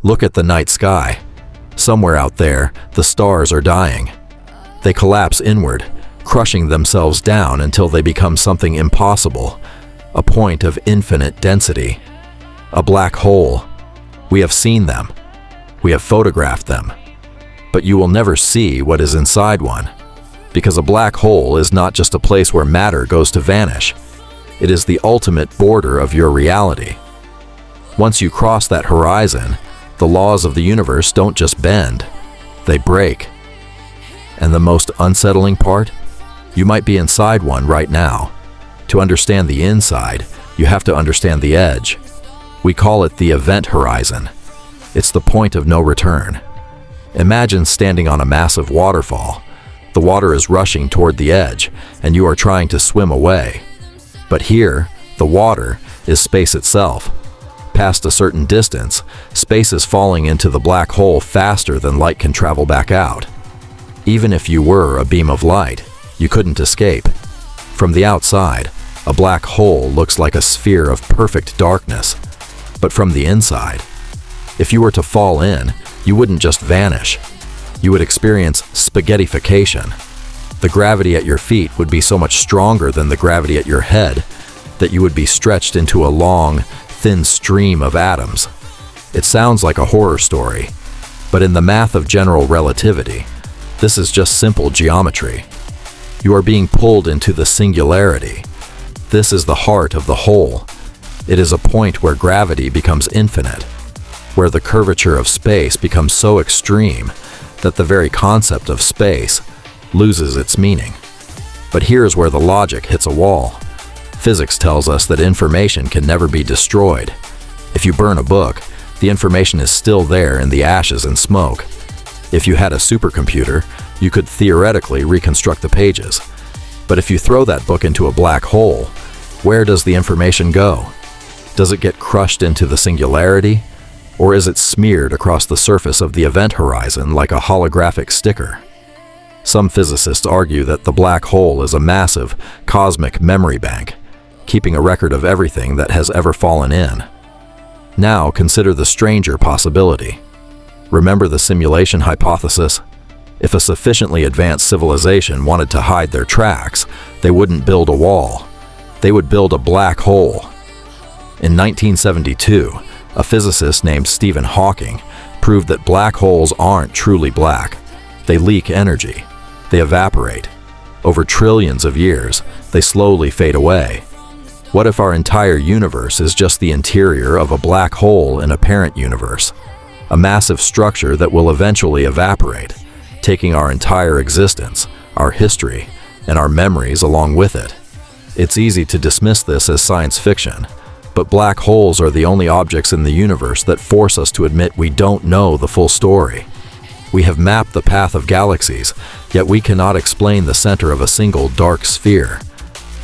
Look at the night sky. Somewhere out there, the stars are dying. They collapse inward, crushing themselves down until they become something impossible, a point of infinite density. A black hole. We have seen them. We have photographed them. But you will never see what is inside one, because a black hole is not just a place where matter goes to vanish. It is the ultimate border of your reality. Once you cross that horizon, the laws of the universe don't just bend, they break. And the most unsettling part? You might be inside one right now. To understand the inside, you have to understand the edge. We call it the event horizon. It's the point of no return. Imagine standing on a massive waterfall. The water is rushing toward the edge, and you are trying to swim away. But here, the water is space itself. Past a certain distance, space is falling into the black hole faster than light can travel back out. Even if you were a beam of light, you couldn't escape. From the outside, a black hole looks like a sphere of perfect darkness. But from the inside, if you were to fall in, you wouldn't just vanish. You would experience spaghettification. The gravity at your feet would be so much stronger than the gravity at your head that you would be stretched into a long, thin stream of atoms. It sounds like a horror story, but in the math of general relativity, this is just simple geometry. You are being pulled into the singularity. This is the heart of the whole. It is a point where gravity becomes infinite, where the curvature of space becomes so extreme that the very concept of space loses its meaning. But here's where the logic hits a wall. Physics tells us that information can never be destroyed. If you burn a book, the information is still there in the ashes and smoke. If you had a supercomputer, you could theoretically reconstruct the pages. But if you throw that book into a black hole, where does the information go? Does it get crushed into the singularity? Or is it smeared across the surface of the event horizon like a holographic sticker? Some physicists argue that the black hole is a massive, cosmic memory bank, keeping a record of everything that has ever fallen in. Now consider the stranger possibility. Remember the simulation hypothesis? If a sufficiently advanced civilization wanted to hide their tracks, they wouldn't build a wall. They would build a black hole. In 1972, a physicist named Stephen Hawking proved that black holes aren't truly black. They leak energy. They evaporate. Over trillions of years, they slowly fade away. What if our entire universe is just the interior of a black hole in a parent universe? A massive structure that will eventually evaporate, taking our entire existence, our history, and our memories along with it. It's easy to dismiss this as science fiction, but black holes are the only objects in the universe that force us to admit we don't know the full story. We have mapped the path of galaxies, yet we cannot explain the center of a single dark sphere.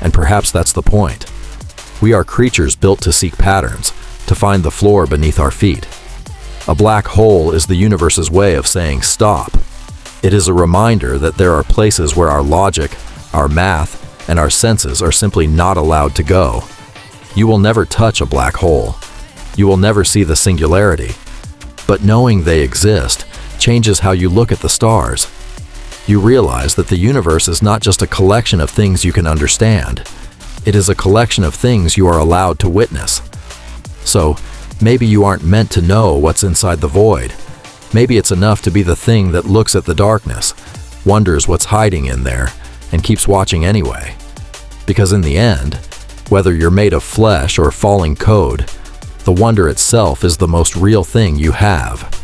And perhaps that's the point. We are creatures built to seek patterns, to find the floor beneath our feet. A black hole is the universe's way of saying stop. It is a reminder that there are places where our logic, our math, and our senses are simply not allowed to go. You will never touch a black hole. You will never see the singularity. But knowing they exist changes how you look at the stars. You realize that the universe is not just a collection of things you can understand. It is a collection of things you are allowed to witness. So, maybe you aren't meant to know what's inside the void. Maybe it's enough to be the thing that looks at the darkness, wonders what's hiding in there, and keeps watching anyway. Because in the end, whether you're made of flesh or falling code, the wonder itself is the most real thing you have.